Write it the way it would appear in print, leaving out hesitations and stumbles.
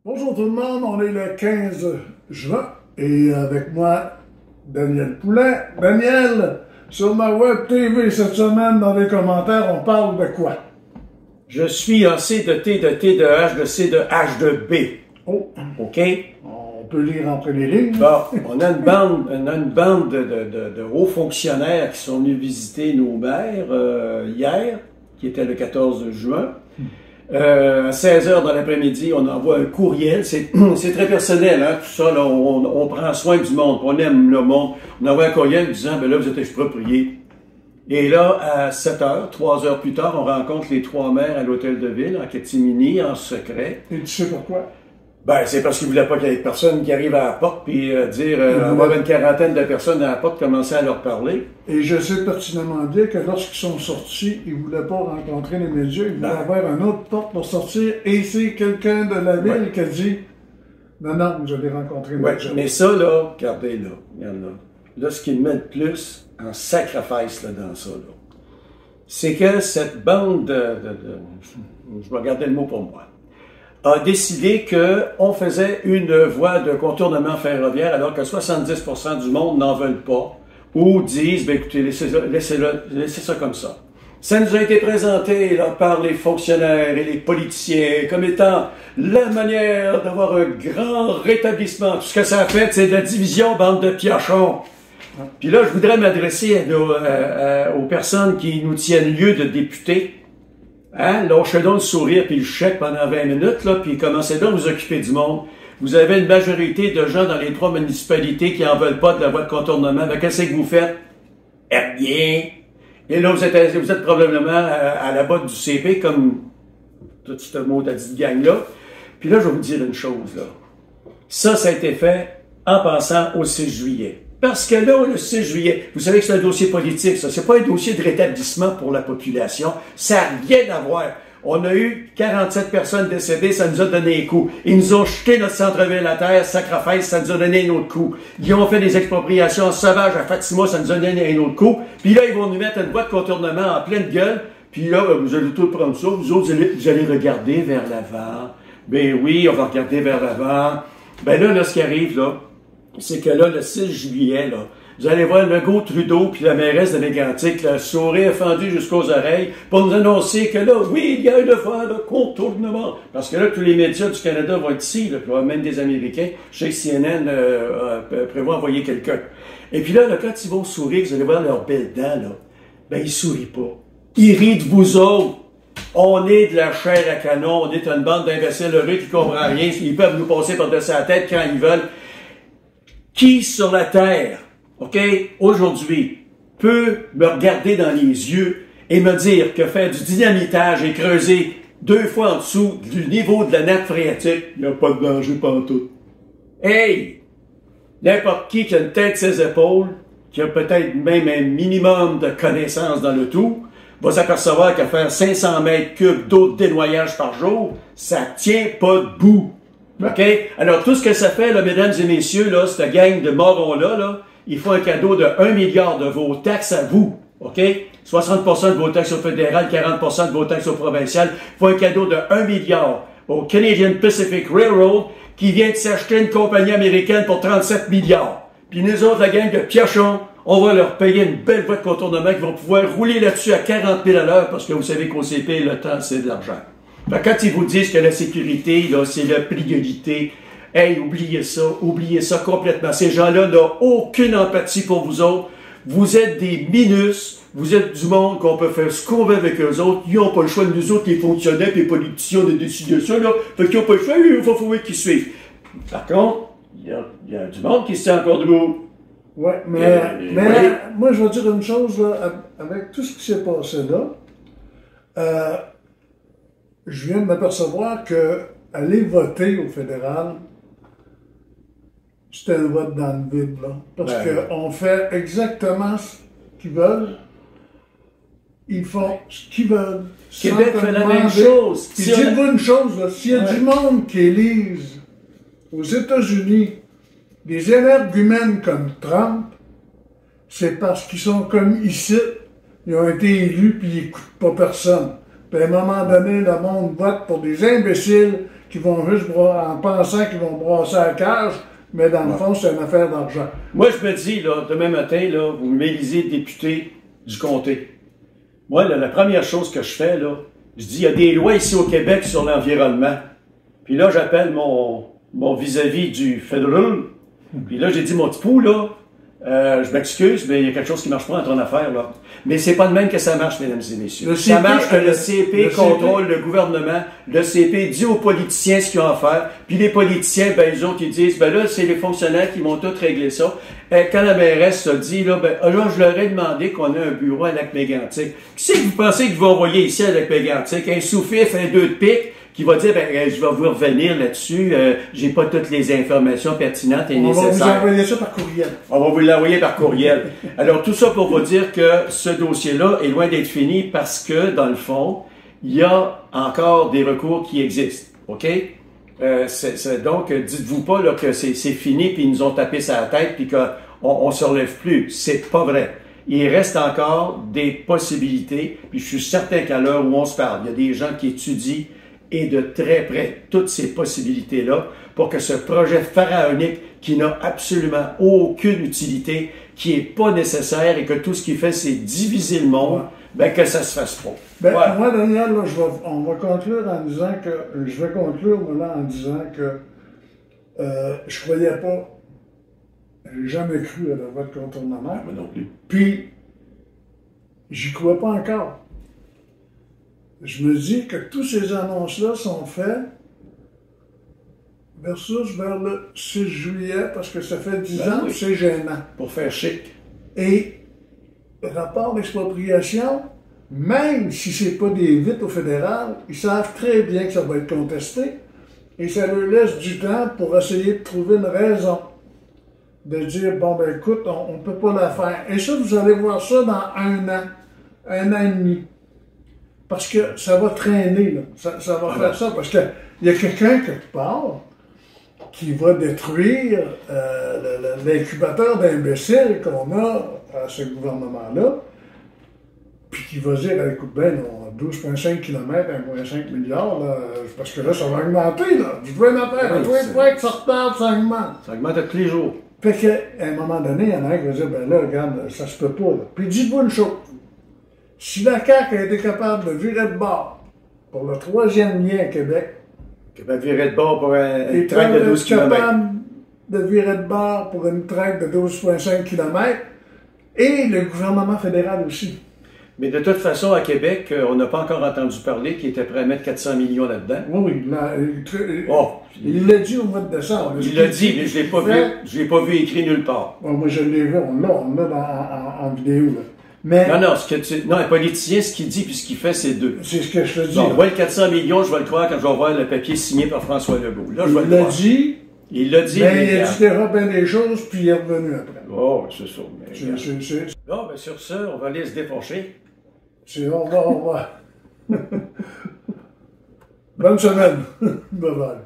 Bonjour tout le monde, on est le 15 juin et avec moi, Daniel Poulin. Daniel, sur ma web TV cette semaine, dans les commentaires, on parle de quoi? Je suis en C de T, de T de H, de C de H de B. Oh, OK? on peut lire entre les lignes. Bon, on a une bande de hauts fonctionnaires qui sont venus visiter nos maires hier, qui était le 14 juin. À 16 h dans l'après-midi, on envoie un courriel. C'est très personnel, hein, tout ça. Là, on prend soin du monde, on aime le monde. On envoie un courriel disant, ben là, vous êtes expropriés. Et là, à 7 h, 3 heures plus tard, on rencontre les trois maires à l'hôtel de ville, en catimini, en secret. Et tu sais pourquoi? Ben, c'est parce qu'ils voulaient pas qu'il y ait personne qui arrive à la porte puis dire, on avait une quarantaine de personnes à la porte, commencer à leur parler. Et je sais pertinemment bien que lorsqu'ils sont sortis, ils ne voulaient pas rencontrer les médias, ils voulaient avoir une autre porte pour sortir. Et c'est quelqu'un de la ville qui a dit, non, vous allez rencontrer les médias. Mais ça, là, regardez là, regarde là. Là, ce qui me met le plus en sacrifice là, dans ça, là, c'est que cette bande je vais garder le mot pour moi, a décidé qu'on faisait une voie de contournement ferroviaire alors que 70% du monde n'en veulent pas ou disent, ben écoutez, laissez ça comme ça. Ça nous a été présenté là, par les fonctionnaires et les politiciens comme étant la manière d'avoir un grand rétablissement. Tout ce que ça a fait, c'est de la division, bande de piochons. Puis là, je voudrais m'adresser aux personnes qui nous tiennent lieu de députés. Hein? Lâchez donc le sourire puis le chèque pendant 20 minutes, là, puis commencez donc à vous occuper du monde. Vous avez une majorité de gens dans les trois municipalités qui en veulent pas de la voie de contournement. Ben, qu'est-ce que vous faites? Eh bien! Et là, vous êtes probablement à la botte du CP, comme toute cette maudite gang-là. Puis là, je vais vous dire une chose, là. Ça a été fait en pensant au 6 juillet. Parce que là, le 6 juillet, vous savez que c'est un dossier politique, ça. C'est pas un dossier de rétablissement pour la population. Ça n'a rien à voir. On a eu 47 personnes décédées, ça nous a donné un coup. Ils nous ont jeté notre centre-ville à terre, sacrifice, ça nous a donné un autre coup. Ils ont fait des expropriations sauvages à Fatima, ça nous a donné un autre coup. Puis là, ils vont nous mettre une voie de contournement en pleine gueule. Puis là, vous allez tout prendre ça. Vous autres, vous allez regarder vers l'avant. Ben oui, on va regarder vers l'avant. Ben là, ce qui arrive, là, c'est que là, le 6 juillet, là, vous allez voir Legault, Trudeau, puis la mairesse de Mégantic, le sourire fendu jusqu'aux oreilles, pour nous annoncer que là, oui, il y a une voie de contournement. Parce que là, tous les médias du Canada vont être ici, là, puis même des Américains. Je sais que CNN prévoit envoyer quelqu'un. Et puis là, quand ils vont sourire, vous allez voir leurs belles dents, là, ben, ils sourient pas. Ils rient de vous autres. On est de la chair à canon, on est une bande d'imbéciles heureux qui comprennent rien. Ils peuvent nous passer par-dessus la tête quand ils veulent. Qui sur la terre, OK, aujourd'hui, peut me regarder dans les yeux et me dire que faire du dynamitage et creuser 2 fois en dessous du niveau de la nappe phréatique, il n'y a pas de danger pantoute. Hey! N'importe qui a une tête sur ses épaules, qui a peut-être même un minimum de connaissances dans le tout, va s'apercevoir qu'à faire 500 mètres cubes d'eau de dénoyage par jour, ça tient pas debout. OK? Alors, tout ce que ça fait, là, mesdames et messieurs, là, cette gang de morons-là, là, il faut un cadeau de 1 milliard de vos taxes à vous. OK? 60% de vos taxes au fédéral, 40% de vos taxes au provincial. Il faut un cadeau de 1 milliard au Canadian Pacific Railroad qui vient de s'acheter une compagnie américaine pour 37 milliards. Puis nous autres, la gang de piochons, on va leur payer une belle voie de contournement qui vont pouvoir rouler là-dessus à 40 000 à l'heure parce que vous savez qu'au CP, le temps, c'est de l'argent. Ben, quand ils vous disent que la sécurité, là, c'est la priorité, hey, oubliez ça complètement. Ces gens-là n'ont aucune empathie pour vous autres. Vous êtes des minus, vous êtes du monde qu'on peut faire ce qu'on veut avec eux autres. Ils n'ont pas le choix de nous autres, les fonctionnaires, les politiciens de décider ça, là. Fait qu'ils n'ont pas le choix, il faut qu'ils suivent. Par contre, il y a du monde qui se tient encore debout. Ouais, mais moi, je vais dire une chose, là, avec tout ce qui s'est passé là, je viens de m'apercevoir que aller voter au fédéral, c'était un vote dans le vide, là. Parce qu'on fait exactement ce qu'ils veulent. Ils font ce qu'ils veulent. Québec fait la même chose. Puis dites-vous une chose, là, s'il y a du monde qui élise aux États-Unis des énergumènes comme Trump, c'est parce qu'ils sont comme ici. Ils ont été élus puis ils n'écoutent pas personne. Puis à un moment donné, le monde vote pour des imbéciles qui qui vont juste en pensant qu'ils vont brasser la cage, mais dans le fond, c'est une affaire d'argent. Moi, je me dis, là, demain matin, là, vous m'élisez député du comté. Moi, là, la première chose que je fais, là, je dis, il y a des lois ici au Québec sur l'environnement. Puis là, j'appelle mon vis-à-vis du fédéral. Puis là, j'ai dit, mon petit pou, là, je m'excuse, mais il y a quelque chose qui ne marche pas dans ton affaire, là. Mais c'est pas de même que ça marche, mesdames et messieurs. Ça marche que le CP contrôle le gouvernement. Le CP dit aux politiciens ce qu'ils ont à faire. Puis les politiciens, ben, les autres, ils disent, ben là, c'est les fonctionnaires qui vont tout régler ça. Et quand la mairesse se dit, là, ben, alors, je leur ai demandé qu'on ait un bureau à Lac-Mégantic. Qui c'est que vous pensez qu'ils vont envoyer ici à Lac-Mégantic? Un sous-fif, un 2 de pique, qui va dire, ben, je vais vous revenir là-dessus, j'ai pas toutes les informations pertinentes et nécessaires. On va vous envoyer ça par courriel. On va vous l'envoyer par courriel. Alors, tout ça pour vous dire que ce dossier-là est loin d'être fini parce que, dans le fond, il y a encore des recours qui existent. OK? Donc, dites-vous pas là, que c'est fini, puis ils nous ont tapé sur la tête, puis qu'on se relève plus. C'est pas vrai. Il reste encore des possibilités, puis je suis certain qu'à l'heure où on se parle, il y a des gens qui étudient et de très près toutes ces possibilités-là pour que ce projet pharaonique qui n'a absolument aucune utilité, qui est pas nécessaire et que tout ce qu'il fait, c'est diviser le monde, ben que ça se fasse pas. Ben, moi, Daniel, là, on va conclure en disant que, je vais conclure moi, là, en disant que je croyais pas, j'ai jamais cru à la voie de contournement. Moi non plus. Puis, j'y crois pas encore. Je me dis que toutes ces annonces-là sont faites versus vers le 6 juillet, parce que ça fait 10 ans que c'est gênant. Pour faire chic. Et le rapport d'expropriation, même si c'est pas des vites au fédéral, ils savent très bien que ça va être contesté et ça leur laisse du temps pour essayer de trouver une raison. De dire, bon ben écoute, on peut pas la faire. Et ça, vous allez voir ça dans un an et demi. Parce que ça va traîner, là. Ça va faire ça, parce qu'il y a quelqu'un quelque part qui va détruire l'incubateur d'imbéciles qu'on a à ce gouvernement-là, puis qui va dire, écoute ben, 12,5 km, 1,5 milliard, là, parce que là, ça va augmenter, là. Je veux une affaire, à tous les fois que ça repart, ça augmente. Ça augmente à tous les jours. Fait qu'à un moment donné, il y en a un qui va dire, ben là, regarde, ça se peut pas, là. Puis dites-vous une chose. Si la CAQ a été capable de virer de bord pour le 3e lien à Québec, capable de virer de bord pour une traque de 12 km. Capable de virer de bord pour une traque de 12,5 km, et le gouvernement fédéral aussi. Mais de toute façon, à Québec, on n'a pas encore entendu parler qu'il était prêt à mettre 400 millions là-dedans. Oui, il l'a dit au mois de décembre. Il l'a dit, mais je ne l'ai pas vu écrit nulle part. Moi, je l'ai vu, on l'a en vidéo, là. Mais, non, un politicien, ce qu'il dit puis ce qu'il fait, c'est deux. C'est ce que je te dis. Bon, le 400 millions, je vais le croire quand je vais voir le papier signé par François Legault. Là, je vais il l'a dit. Il l'a dit. Mais il a dit bien des choses, puis il est revenu après. Oh, c'est ça. Bon, ben sur ça, on va aller se défoncer. On va. Bonne semaine. Bye bye.